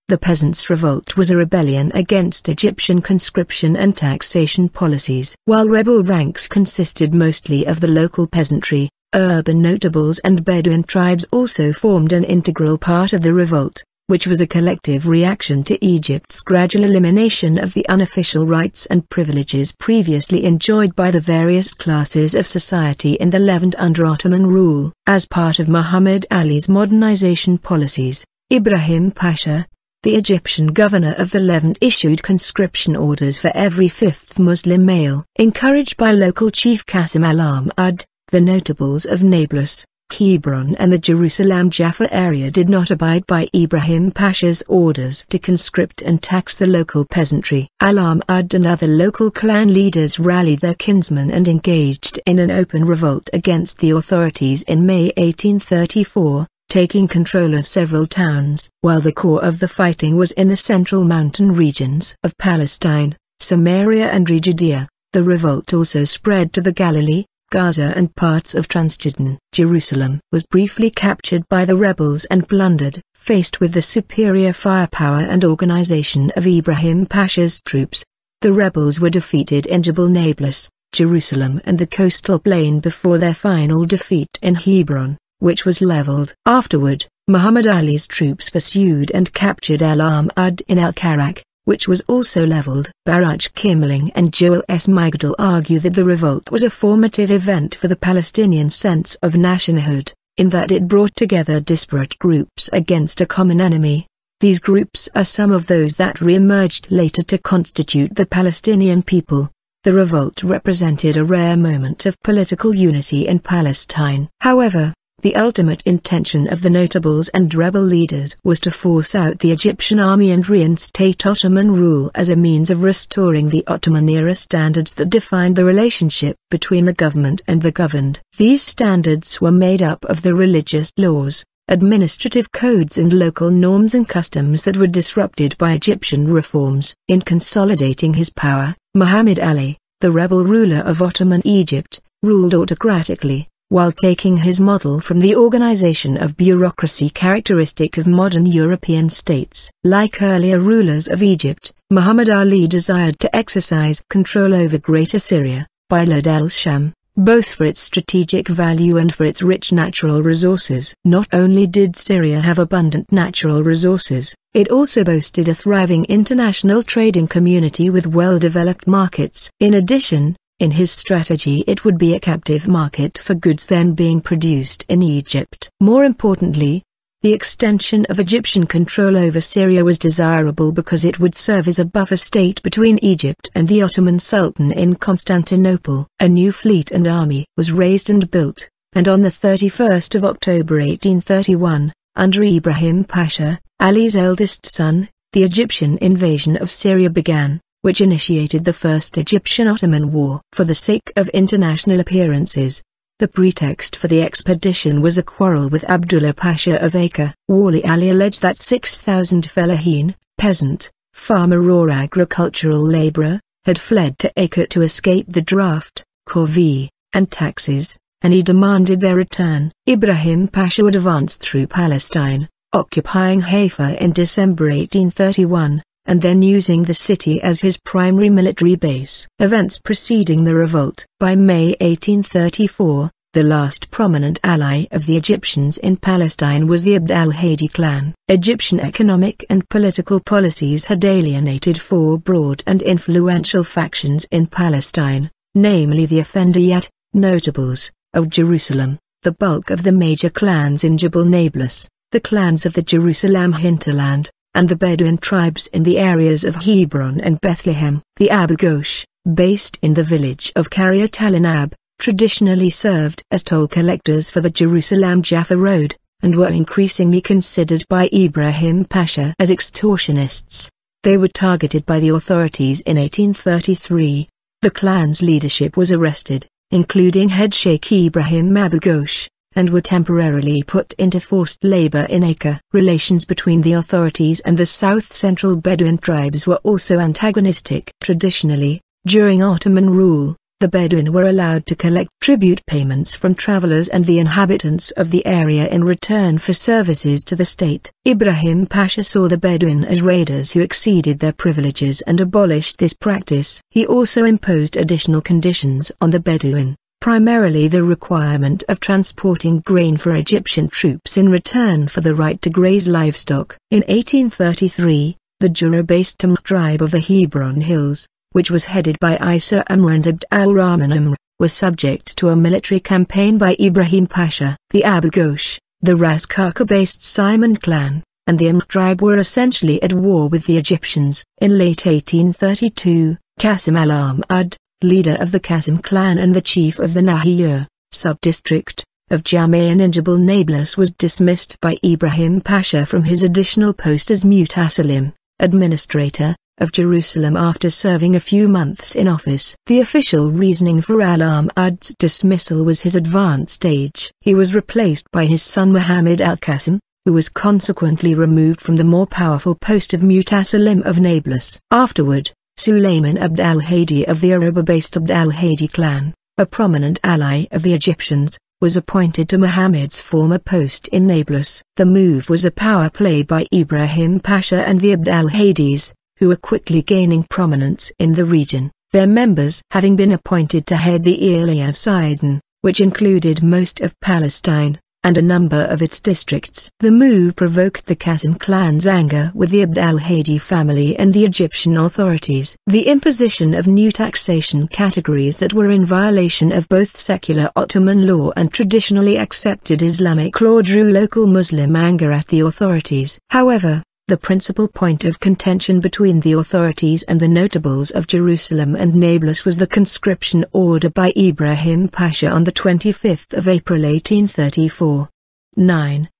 The Peasants' Revolt was a rebellion against Egyptian conscription and taxation policies. While rebel ranks consisted mostly of the local peasantry, urban notables and Bedouin tribes also formed an integral part of the revolt, which was a collective reaction to Egypt's gradual elimination of the unofficial rights and privileges previously enjoyed by the various classes of society in the Levant under Ottoman rule. As part of Muhammad Ali's modernization policies, Ibrahim Pasha, the Egyptian governor of the Levant, issued conscription orders for every fifth Muslim male. Encouraged by local chief Qasim al-Ahmad, the notables of Nablus, Hebron and the Jerusalem-Jaffa area did not abide by Ibrahim Pasha's orders to conscript and tax the local peasantry. Al-Ahmad and other local clan leaders rallied their kinsmen and engaged in an open revolt against the authorities in May 1834. Taking control of several towns. While the core of the fighting was in the central mountain regions of Palestine, Samaria and Judea, the revolt also spread to the Galilee, Gaza and parts of Transjordan. Jerusalem was briefly captured by the rebels and plundered. Faced with the superior firepower and organization of Ibrahim Pasha's troops, the rebels were defeated in Jabal Nablus, Jerusalem and the coastal plain before their final defeat in Hebron, which was leveled. Afterward, Muhammad Ali's troops pursued and captured al-Ahmad in al-Karak, which was also leveled. Baruch Kimling and Joel S. Migdal argue that the revolt was a formative event for the Palestinian sense of nationhood, in that it brought together disparate groups against a common enemy. These groups are some of those that re-emerged later to constitute the Palestinian people. The revolt represented a rare moment of political unity in Palestine. However, the ultimate intention of the notables and rebel leaders was to force out the Egyptian army and reinstate Ottoman rule as a means of restoring the Ottoman-era standards that defined the relationship between the government and the governed. These standards were made up of the religious laws, administrative codes and local norms and customs that were disrupted by Egyptian reforms. In consolidating his power, Muhammad Ali, the rebel ruler of Ottoman Egypt, ruled autocratically, while taking his model from the organization of bureaucracy characteristic of modern European states. Like earlier rulers of Egypt, Muhammad Ali desired to exercise control over Greater Syria, Bilad el-Sham, both for its strategic value and for its rich natural resources. Not only did Syria have abundant natural resources, it also boasted a thriving international trading community with well-developed markets. In addition, in his strategy it would be a captive market for goods then being produced in Egypt. More importantly, the extension of Egyptian control over Syria was desirable because it would serve as a buffer state between Egypt and the Ottoman Sultan in Constantinople. A new fleet and army was raised and built, and on the 31st of October 1831, under Ibrahim Pasha, Ali's eldest son, the Egyptian invasion of Syria began, which initiated the First Egyptian-Ottoman War. For the sake of international appearances, the pretext for the expedition was a quarrel with Abdullah Pasha of Acre. Wali Ali alleged that 6,000 fellahin, peasant, farmer or agricultural laborer, had fled to Acre to escape the draft, corvée, and taxes, and he demanded their return. Ibrahim Pasha would advance through Palestine, occupying Haifa in December 1831. And then using the city as his primary military base. Events preceding the revolt. By May 1834, the last prominent ally of the Egyptians in Palestine was the Abd al-Hadi clan. Egyptian economic and political policies had alienated four broad and influential factions in Palestine, namely the Effendiyat, notables, of Jerusalem, the bulk of the major clans in Jabal Nablus, the clans of the Jerusalem hinterland, and the Bedouin tribes in the areas of Hebron and Bethlehem. The Abu Ghosh, based in the village of Kiryat al-Anab, traditionally served as toll collectors for the Jerusalem-Jaffa road, and were increasingly considered by Ibrahim Pasha as extortionists. They were targeted by the authorities in 1833. The clan's leadership was arrested, including head Sheikh Ibrahim Abu Ghosh, and were temporarily put into forced labor in Acre. Relations between the authorities and the south-central Bedouin tribes were also antagonistic. Traditionally, during Ottoman rule, The Bedouin were allowed to collect tribute payments from travelers and the inhabitants of the area in return for services to the state. Ibrahim Pasha saw the Bedouin as raiders who exceeded their privileges and abolished this practice. He also imposed additional conditions on the Bedouin, primarily the requirement of transporting grain for Egyptian troops in return for the right to graze livestock. In 1833, the Jura-based tribe of the Hebron Hills, which was headed by Isa Amr and Abd al-Rahman Amr, was subject to a military campaign by Ibrahim Pasha. The Abu Ghosh, the Ras Kaka-based Simon clan, and the Amr tribe were essentially at war with the Egyptians. In late 1832, Qasim al-Ahmad, leader of the Qasim clan and the chief of the Nahiyur, sub-district, of Samaria and Jabal Nablus, was dismissed by Ibrahim Pasha from his additional post as Mutasalim, administrator, of Jerusalem after serving a few months in office. The official reasoning for al-Ahmad's dismissal was his advanced age. He was replaced by his son Muhammad al-Qasim, who was consequently removed from the more powerful post of Mutasalim of Nablus. Afterward, Sulayman Abd al-Hadi of the Arab-based Abd al-Hadi clan, a prominent ally of the Egyptians, was appointed to Muhammad's former post in Nablus. The move was a power play by Ibrahim Pasha and the Abd al-Hadis, who were quickly gaining prominence in the region, their members having been appointed to head the Area of Sidon, which included most of Palestine, and a number of its districts. The move provoked the Qasim clan's anger with the Abd al-Hadi family and the Egyptian authorities. The imposition of new taxation categories that were in violation of both secular Ottoman law and traditionally accepted Islamic law drew local Muslim anger at the authorities. However, the principal point of contention between the authorities and the notables of Jerusalem and Nablus was the conscription order by Ibrahim Pasha on the 25th of April 1834.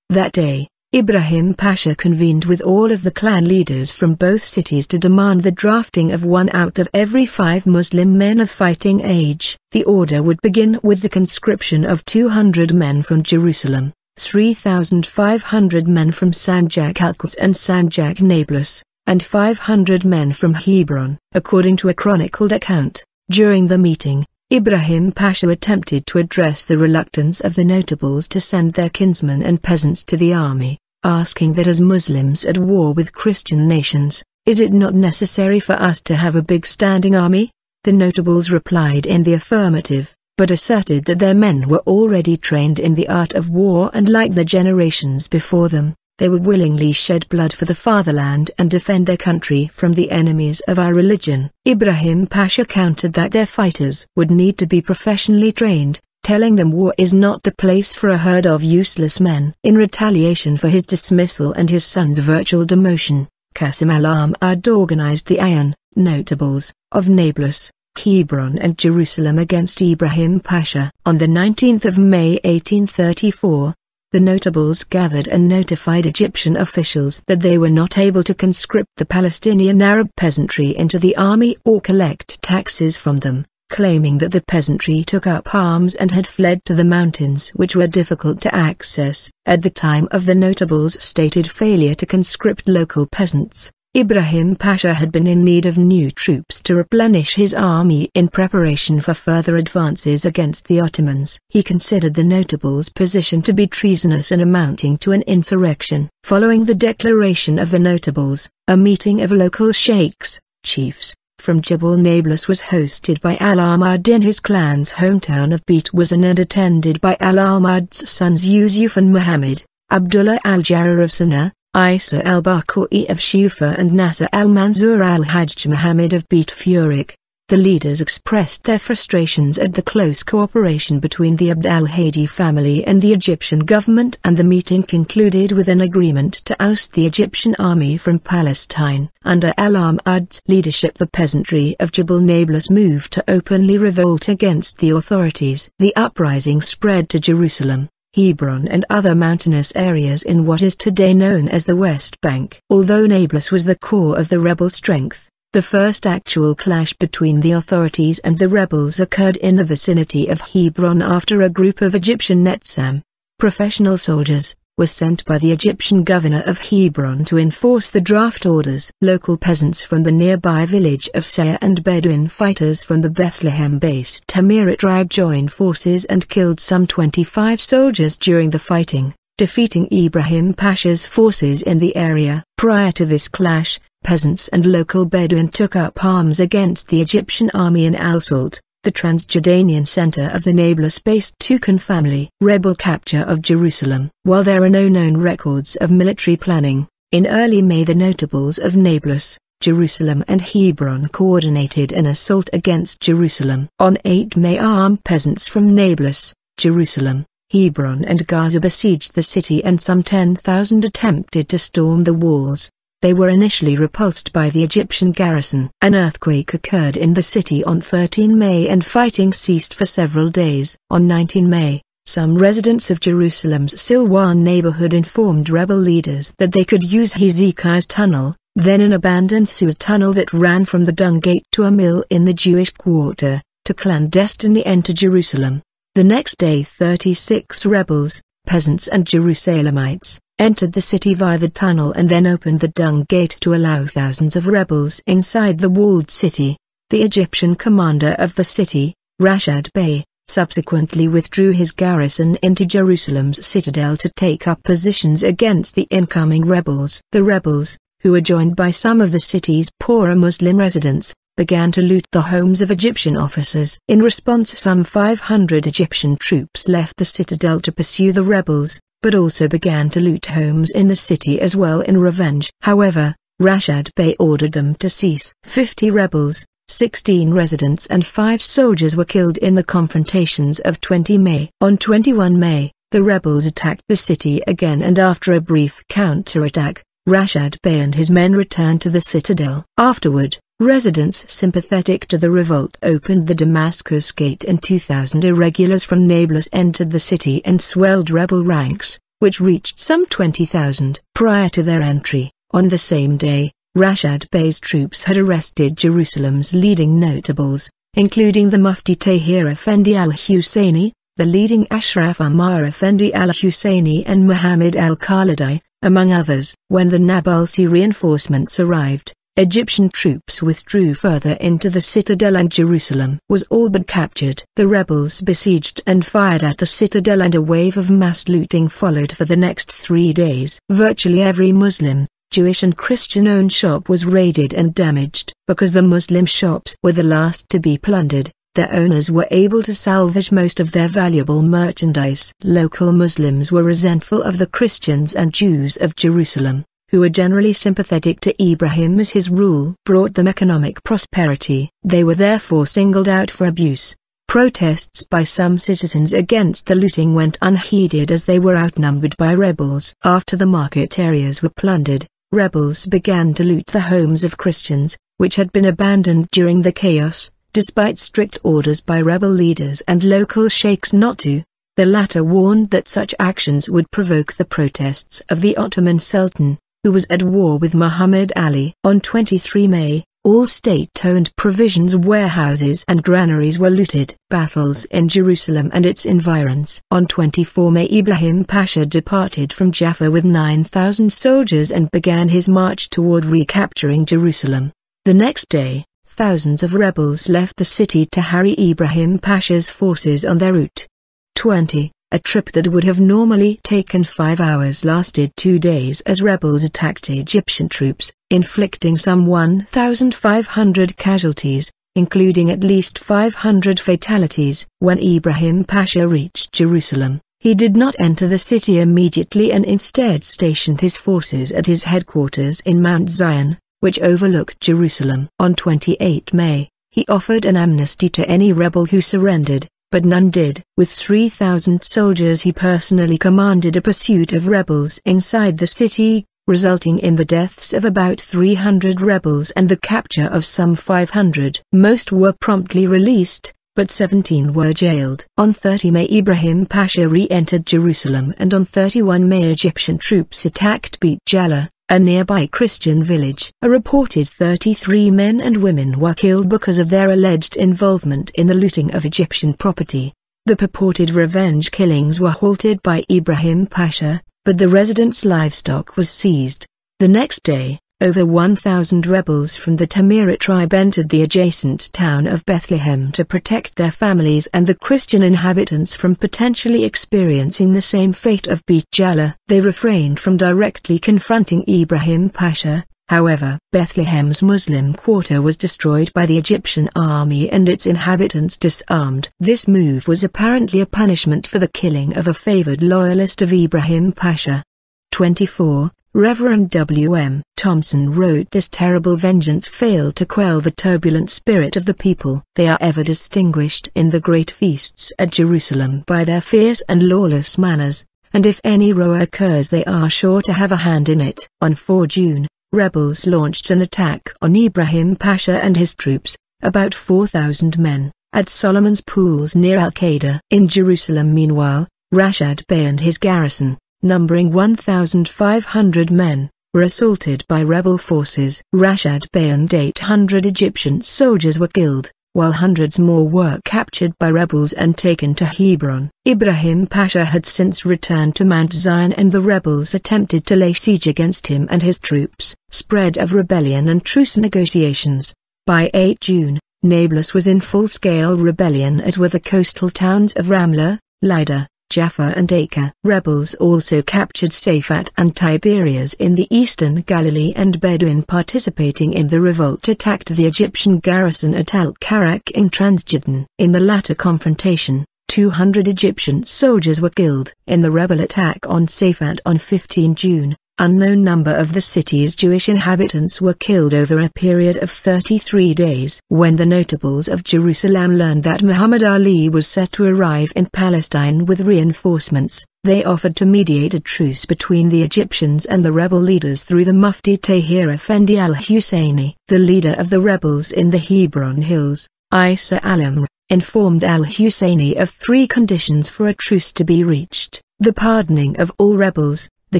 That day, Ibrahim Pasha convened with all of the clan leaders from both cities to demand the drafting of 1 out of every 5 Muslim men of fighting age. The order would begin with the conscription of 200 men from Jerusalem, 3,500 men from Sanjak al-Quds and Sanjak Nablus, and 500 men from Hebron. According to a chronicled account, during the meeting, Ibrahim Pasha attempted to address the reluctance of the notables to send their kinsmen and peasants to the army, asking that as Muslims at war with Christian nations, is it not necessary for us to have a big standing army? The notables replied in the affirmative, but asserted that their men were already trained in the art of war and like the generations before them, they would willingly shed blood for the fatherland and defend their country from the enemies of our religion. Ibrahim Pasha countered that their fighters would need to be professionally trained, telling them war is not the place for a herd of useless men. In retaliation for his dismissal and his son's virtual demotion, Qasim al-Ahmad organized the Ayan, notables, of Nablus, Hebron and Jerusalem against Ibrahim Pasha. On the 19th of May 1834, the notables gathered and notified Egyptian officials that they were not able to conscript the Palestinian Arab peasantry into the army or collect taxes from them, claiming that the peasantry took up arms and had fled to the mountains which were difficult to access. At the time of the notables' stated failure to conscript local peasants, Ibrahim Pasha had been in need of new troops to replenish his army in preparation for further advances against the Ottomans. He considered the notables' position to be treasonous and amounting to an insurrection. Following the declaration of the notables, a meeting of local sheikhs, chiefs, from Jabal Nablus was hosted by al-Ahmad in his clan's hometown of Beit Wazan and attended by al-Ahmad's sons Yusuf and Muhammad, Abdullah al-Jarrah of Sana'a, Isa al-Bakoi of Shufa and Nasser al-Mansur al-Hajj Muhammad of Beit Furik. The leaders expressed their frustrations at the close cooperation between the Abd al-Hadi family and the Egyptian government, and the meeting concluded with an agreement to oust the Egyptian army from Palestine. Under al-Ahmad's leadership, the peasantry of Jabal Nablus moved to openly revolt against the authorities. The uprising spread to Jerusalem, Hebron and other mountainous areas in what is today known as the West Bank. Although Nablus was the core of the rebel strength, the first actual clash between the authorities and the rebels occurred in the vicinity of Hebron after a group of Egyptian Netzam, professional soldiers, was sent by the Egyptian governor of Hebron to enforce the draft orders. Local peasants from the nearby village of Sayr and Bedouin fighters from the Bethlehem-based Tamirat tribe joined forces and killed some 25 soldiers during the fighting, defeating Ibrahim Pasha's forces in the area. Prior to this clash, peasants and local Bedouin took up arms against the Egyptian army in al-Salt, the Transjordanian center of the Nablus-based Toucan family. Rebel capture of Jerusalem. While there are no known records of military planning, in early May the notables of Nablus, Jerusalem and Hebron coordinated an assault against Jerusalem. On 8 May armed peasants from Nablus, Jerusalem, Hebron and Gaza besieged the city and some 10,000 attempted to storm the walls. They were initially repulsed by the Egyptian garrison. An earthquake occurred in the city on 13 May and fighting ceased for several days. On 19 May, some residents of Jerusalem's Silwan neighborhood informed rebel leaders that they could use Hezekiah's tunnel, then an abandoned sewer tunnel that ran from the Dung Gate to a mill in the Jewish quarter, to clandestinely enter Jerusalem. The next day 36 rebels, peasants and Jerusalemites, entered the city via the tunnel and then opened the Dung Gate to allow thousands of rebels inside the walled city. The Egyptian commander of the city, Rashad Bey, subsequently withdrew his garrison into Jerusalem's citadel to take up positions against the incoming rebels. The rebels, who were joined by some of the city's poorer Muslim residents, began to loot the homes of Egyptian officers. In response, some 500 Egyptian troops left the citadel to pursue the rebels, but also began to loot homes in the city as well in revenge. However, Rashad Bey ordered them to cease. 50 rebels, 16 residents and 5 soldiers were killed in the confrontations of 20 May. On 21 May, the rebels attacked the city again and after a brief counterattack, Rashad Bey and his men returned to the citadel. Afterward, residents sympathetic to the revolt opened the Damascus Gate and 2,000 irregulars from Nablus entered the city and swelled rebel ranks, which reached some 20,000. Prior to their entry, on the same day, Rashad Bey's troops had arrested Jerusalem's leading notables, including the Mufti Tahir Effendi al-Husseini, the leading Ashraf Ammar Effendi al-Husseini and Muhammad al-Khalidi, among others. When the Nablus reinforcements arrived, Egyptian troops withdrew further into the citadel and Jerusalem was all but captured. The rebels besieged and fired at the citadel and a wave of mass looting followed for the next 3 days. Virtually every Muslim, Jewish and Christian-owned shop was raided and damaged. Because the Muslim shops were the last to be plundered, their owners were able to salvage most of their valuable merchandise. Local Muslims were resentful of the Christians and Jews of Jerusalem, who were generally sympathetic to Ibrahim as his rule brought them economic prosperity. They were therefore singled out for abuse. Protests by some citizens against the looting went unheeded as they were outnumbered by rebels. After the market areas were plundered, rebels began to loot the homes of Christians, which had been abandoned during the chaos, despite strict orders by rebel leaders and local sheikhs not to. The latter warned that such actions would provoke the protests of the Ottoman Sultan, who was at war with Muhammad Ali. On 23 May, all state-owned provisions warehouses and granaries were looted. Battles in Jerusalem and its environs. On 24 May Ibrahim Pasha departed from Jaffa with 9,000 soldiers and began his march toward recapturing Jerusalem. The next day, thousands of rebels left the city to harry Ibrahim Pasha's forces on their route. 20. A trip that would have normally taken 5 hours lasted 2 days as rebels attacked Egyptian troops, inflicting some 1,500 casualties, including at least 500 fatalities. When Ibrahim Pasha reached Jerusalem, he did not enter the city immediately and instead stationed his forces at his headquarters in Mount Zion, which overlooked Jerusalem. On 28 May, he offered an amnesty to any rebel who surrendered, but none did. With 3,000 soldiers he personally commanded a pursuit of rebels inside the city, resulting in the deaths of about 300 rebels and the capture of some 500. Most were promptly released, but 17 were jailed. On 30 May Ibrahim Pasha re-entered Jerusalem and on 31 May Egyptian troops attacked Beit Jala, a nearby Christian village. A reported 33 men and women were killed because of their alleged involvement in the looting of Egyptian property. The purported revenge killings were halted by Ibrahim Pasha, but the residents' livestock was seized. The next day, over 1,000 rebels from the Timirite tribe entered the adjacent town of Bethlehem to protect their families and the Christian inhabitants from potentially experiencing the same fate of Beit Jala. They refrained from directly confronting Ibrahim Pasha. However, Bethlehem's Muslim quarter was destroyed by the Egyptian army and its inhabitants disarmed. This move was apparently a punishment for the killing of a favored loyalist of Ibrahim Pasha. 24. Reverend W.M. Thompson wrote, "This terrible vengeance failed to quell the turbulent spirit of the people. They are ever distinguished in the great feasts at Jerusalem by their fierce and lawless manners, and if any row occurs they are sure to have a hand in it." On 4 June, rebels launched an attack on Ibrahim Pasha and his troops, about 4,000 men, at Solomon's Pools near Al-Qaeda. In Jerusalem meanwhile, Rashad Bey and his garrison, numbering 1,500 men, were assaulted by rebel forces. Rashad Bey and 800 Egyptian soldiers were killed, while hundreds more were captured by rebels and taken to Hebron. Ibrahim Pasha had since returned to Mount Zion and the rebels attempted to lay siege against him and his troops. Spread of rebellion and truce negotiations. By 8 June, Nablus was in full-scale rebellion, as were the coastal towns of Ramla, Lida, Jaffa and Acre. Rebels also captured Safat and Tiberias in the eastern Galilee, and Bedouin participating in the revolt attacked the Egyptian garrison at al-Karak in Transjordan. In the latter confrontation, 200 Egyptian soldiers were killed. In the rebel attack on Safat on 15 June, unknown number of the city's Jewish inhabitants were killed over a period of 33 days. When the notables of Jerusalem learned that Muhammad Ali was set to arrive in Palestine with reinforcements, they offered to mediate a truce between the Egyptians and the rebel leaders through the Mufti Tahir Effendi al-Husseini. The leader of the rebels in the Hebron Hills, Isa al-Amr, informed al-Husseini of 3 conditions for a truce to be reached: the pardoning of all rebels, the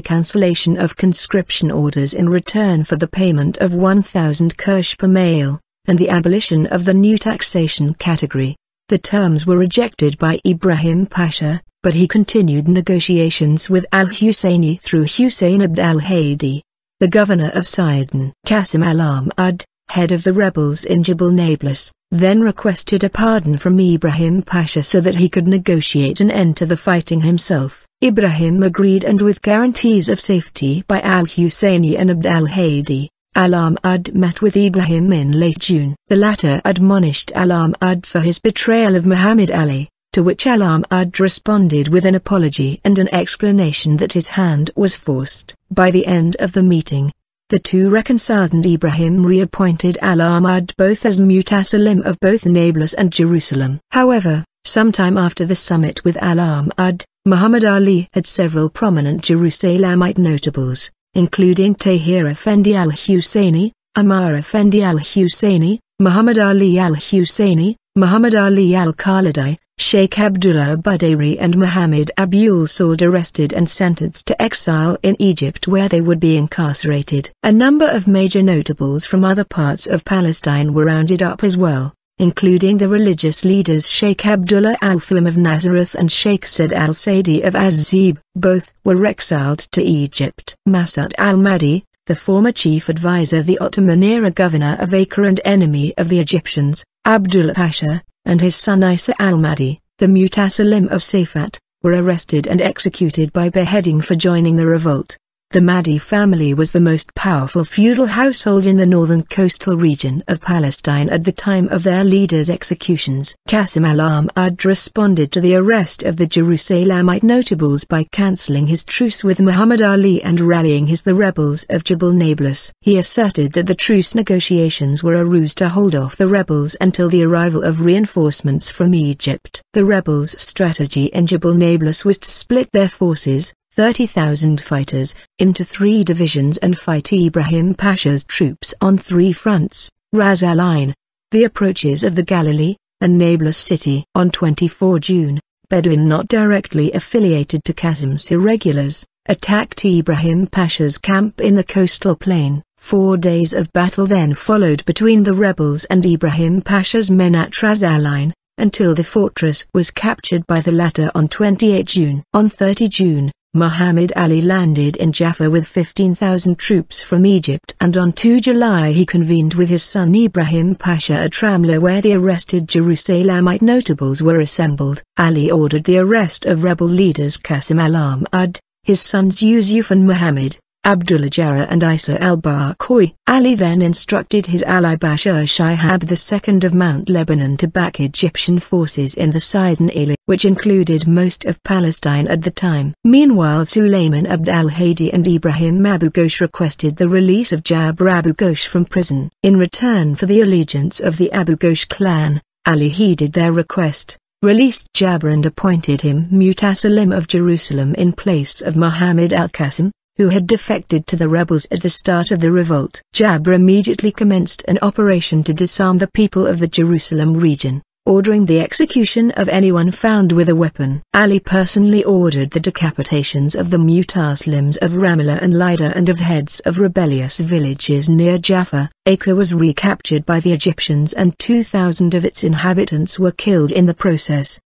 cancellation of conscription orders in return for the payment of 1,000 kirsch per male, and the abolition of the new taxation category. The terms were rejected by Ibrahim Pasha, but he continued negotiations with al-Husseini through Hussein Abd al-Hadi, the governor of Sidon. Qasim al-Ahmad, head of the rebels in Jabal Nablus, then requested a pardon from Ibrahim Pasha so that he could negotiate an end to the fighting himself. Ibrahim agreed, and with guarantees of safety by al-Husseini and Abd al-Hadi, al-Ahmad met with Ibrahim in late June. The latter admonished al-Ahmad for his betrayal of Muhammad Ali, to which al-Ahmad responded with an apology and an explanation that his hand was forced. By the end of the meeting, the two reconciled, and Ibrahim reappointed al-Ahmad both as mutasalim of both Nablus and Jerusalem. However, sometime after the summit with al-Ahmad, Muhammad Ali had several prominent Jerusalemite notables, including Tahir Effendi al-Husseini, Ammar Effendi al-Husseini, Muhammad Ali al-Husseini, Muhammad Ali al-Khalidi, Sheikh Abdullah Budayri and Muhammad Abul Saud, arrested and sentenced to exile in Egypt, where they would be incarcerated. A number of major notables from other parts of Palestine were rounded up as well, including the religious leaders Sheikh Abdullah al-Thawim of Nazareth and Sheikh Said al-Saidi of Az-Zib. Both were exiled to Egypt. Masud al-Mahdi, the former chief advisor, the Ottoman-era governor of Acre and enemy of the Egyptians, Abdullah Pasha, and his son Isa al-Mahdi, the mutasalim of Safat, were arrested and executed by beheading for joining the revolt. The Mahdi family was the most powerful feudal household in the northern coastal region of Palestine at the time of their leaders' executions. Qasim al-Ahmad responded to the arrest of the Jerusalemite notables by cancelling his truce with Muhammad Ali and rallying the rebels of Jabal Nablus. He asserted that the truce negotiations were a ruse to hold off the rebels until the arrival of reinforcements from Egypt. The rebels' strategy in Jabal Nablus was to split their forces, 30,000 fighters, into 3 divisions and fight Ibrahim Pasha's troops on 3 fronts: Ras al-Ain, the approaches of the Galilee, and Nablus city. On 24 June, Bedouin not directly affiliated to Qasim's irregulars, attacked Ibrahim Pasha's camp in the coastal plain. 4 days of battle then followed between the rebels and Ibrahim Pasha's men at Ras al-Ain, until the fortress was captured by the latter on 28 June. On 30 June, Muhammad Ali landed in Jaffa with 15,000 troops from Egypt, and on 2 July he convened with his son Ibrahim Pasha at Ramla, where the arrested Jerusalemite notables were assembled. Ali ordered the arrest of rebel leaders Qasim al-Ahmad, his sons Yusuf and Muhammad, Abdullah Jarrah and Isa al-Barqawi. Ali then instructed his ally Bashar Shihab II of Mount Lebanon to back Egyptian forces in the Sidon Ally, which included most of Palestine at the time. Meanwhile, Suleiman Abd al-Hadi and Ibrahim Abu Ghosh requested the release of Jabr Abu Ghosh from prison. In return for the allegiance of the Abu Ghosh clan, Ali heeded their request, released Jabr and appointed him Mutasalim of Jerusalem in place of Muhammad al-Qasim, who had defected to the rebels at the start of the revolt. Jabr immediately commenced an operation to disarm the people of the Jerusalem region, ordering the execution of anyone found with a weapon. Ali personally ordered the decapitations of the Mutaslims of Ramallah and Lida and of heads of rebellious villages near Jaffa. Acre was recaptured by the Egyptians and 2,000 of its inhabitants were killed in the process.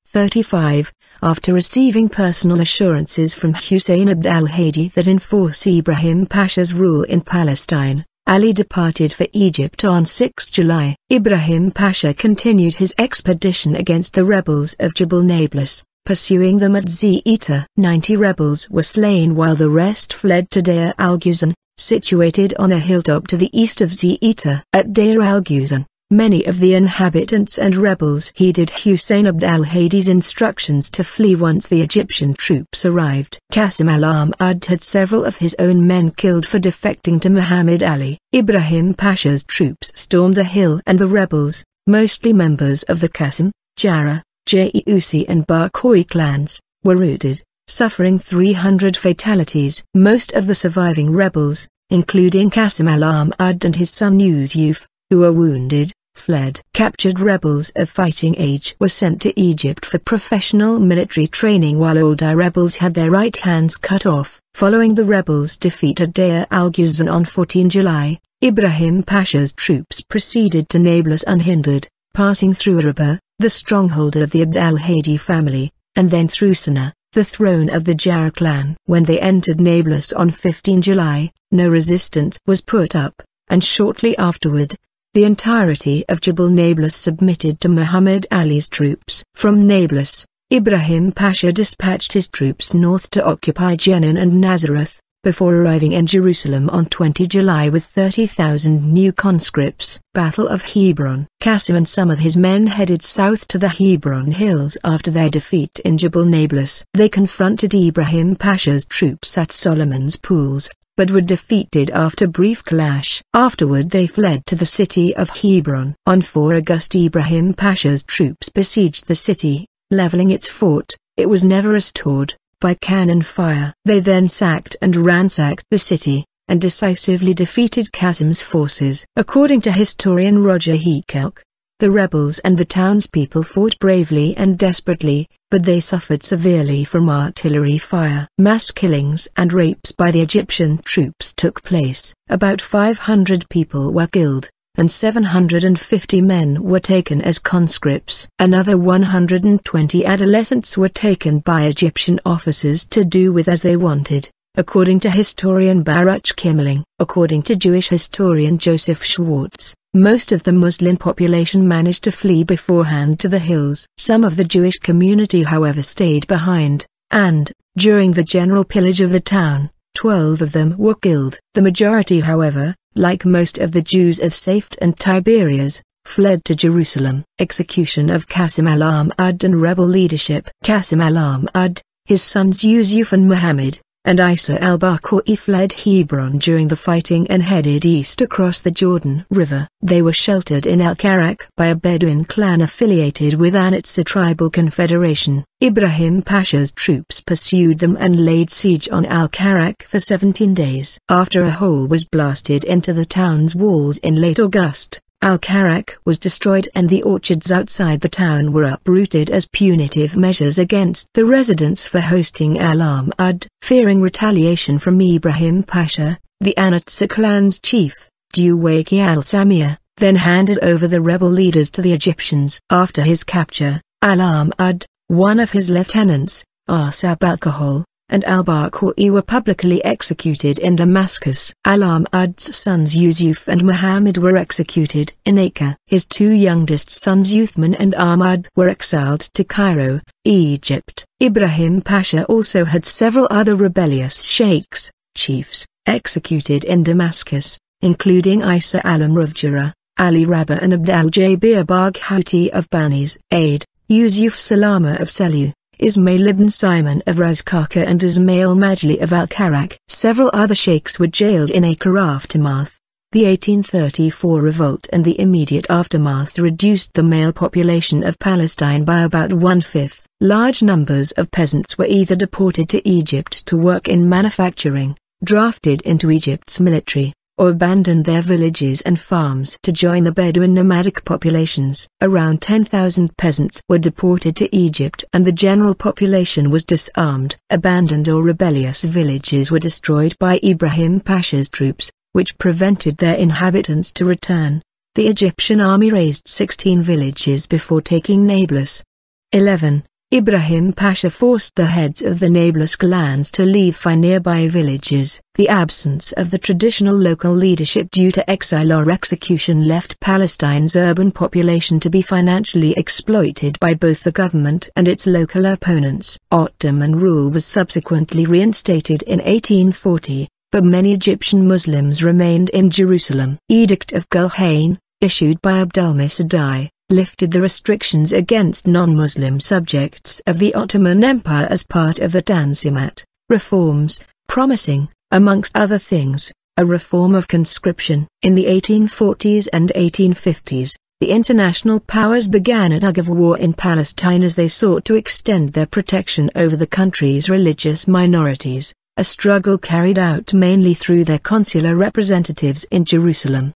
35. After receiving personal assurances from Hussein Abd al-Hadi that enforce Ibrahim Pasha's rule in Palestine, Ali departed for Egypt on 6 July. Ibrahim Pasha continued his expedition against the rebels of Jabal Nablus, pursuing them at Zeita. 90 rebels were slain while the rest fled to Deir al-Ghuzan, situated on a hilltop to the east of Zeita. At Deir al-Ghuzan, many of the inhabitants and rebels heeded Hussein Abd al-Hadi's instructions to flee once the Egyptian troops arrived. Qasim al-Ahmad had several of his own men killed for defecting to Muhammad Ali. Ibrahim Pasha's troops stormed the hill and the rebels, mostly members of the Qasim, Jarrah, Jeusi and Barqawi clans, were routed, suffering 300 fatalities. Most of the surviving rebels, including Qasim al-Ahmad and his son Yusuf, who were wounded, fled. Captured rebels of fighting age were sent to Egypt for professional military training, while older rebels had their right hands cut off. Following the rebels' defeat at Deir al-Ghuzan on 14 July, Ibrahim Pasha's troops proceeded to Nablus unhindered, passing through Araba, the stronghold of the Abd al-Hadi family, and then through Sana'a, the throne of the Jarrah clan. When they entered Nablus on 15 July, no resistance was put up, and shortly afterward, the entirety of Jabal Nablus submitted to Muhammad Ali's troops. From Nablus, Ibrahim Pasha dispatched his troops north to occupy Jenin and Nazareth, before arriving in Jerusalem on 20 July with 30,000 new conscripts. Battle of Hebron. Qasim and some of his men headed south to the Hebron hills after their defeat in Jabal Nablus. They confronted Ibrahim Pasha's troops at Solomon's Pools, but were defeated after brief clash. Afterward they fled to the city of Hebron. On 4 August Ibrahim Pasha's troops besieged the city, leveling its fort. It was never restored, by cannon fire. They then sacked and ransacked the city, and decisively defeated Qasim's forces. According to historian Roger Heacock, the rebels and the townspeople fought bravely and desperately, but they suffered severely from artillery fire. Mass killings and rapes by the Egyptian troops took place. About 500 people were killed, and 750 men were taken as conscripts. Another 120 adolescents were taken by Egyptian officers to do with as they wanted, according to historian Baruch Kimmerling. According to Jewish historian Joseph Schwartz, most of the Muslim population managed to flee beforehand to the hills. Some of the Jewish community however stayed behind, and, during the general pillage of the town, 12 of them were killed. The majority however, like most of the Jews of Safed and Tiberias, fled to Jerusalem. Execution of Qasim al-Ahmad and rebel leadership. Qasim al-Ahmad, his sons Yusuf and Muhammad, and Isa al-Barqawi fled Hebron during the fighting and headed east across the Jordan River. They were sheltered in al-Karak by a Bedouin clan affiliated with Anitsa tribal confederation. Ibrahim Pasha's troops pursued them and laid siege on al-Karak for 17 days. After a hole was blasted into the town's walls in late August, al-Karak was destroyed and the orchards outside the town were uprooted as punitive measures against the residents for hosting al-Ahmad. Fearing retaliation from Ibrahim Pasha, the Anitsa clan's chief, Duwayki al-Samir, then handed over the rebel leaders to the Egyptians. After his capture, al-Ahmad, one of his lieutenants, Asab alcohol, and al-Bakhawi were publicly executed in Damascus. Al-Ahmad's sons Yusuf and Muhammad were executed in Acre. His two youngest sons Uthman and Ahmad were exiled to Cairo, Egypt. Ibrahim Pasha also had several other rebellious sheikhs, chiefs, executed in Damascus, including Isa al-Mravjara, Ali Rabah and Abd al-Jabir Baghouti of Bani's Aid, Yusuf Salama of Selu, Ismail ibn Simon of Razkaka and Ismail Majli of al-Karak. Several other sheikhs were jailed in Acre aftermath. The 1834 revolt and the immediate aftermath reduced the male population of Palestine by about one-fifth. Large numbers of peasants were either deported to Egypt to work in manufacturing, drafted into Egypt's military, or abandoned their villages and farms to join the Bedouin nomadic populations. Around 10,000 peasants were deported to Egypt and the general population was disarmed. Abandoned or rebellious villages were destroyed by Ibrahim Pasha's troops, which prevented their inhabitants to return. The Egyptian army razed 16 villages before taking Nablus. 11. Ibrahim Pasha forced the heads of the Nablus clans to leave 5 nearby villages. The absence of the traditional local leadership due to exile or execution left Palestine's urban population to be financially exploited by both the government and its local opponents. Ottoman rule was subsequently reinstated in 1840, but many Egyptian Muslims remained in Jerusalem. Edict of Gulhain, issued by Abdulmasid, lifted the restrictions against non-Muslim subjects of the Ottoman Empire as part of the Tanzimat reforms, promising, amongst other things, a reform of conscription. In the 1840s and 1850s, the international powers began a tug of war in Palestine as they sought to extend their protection over the country's religious minorities, a struggle carried out mainly through their consular representatives in Jerusalem.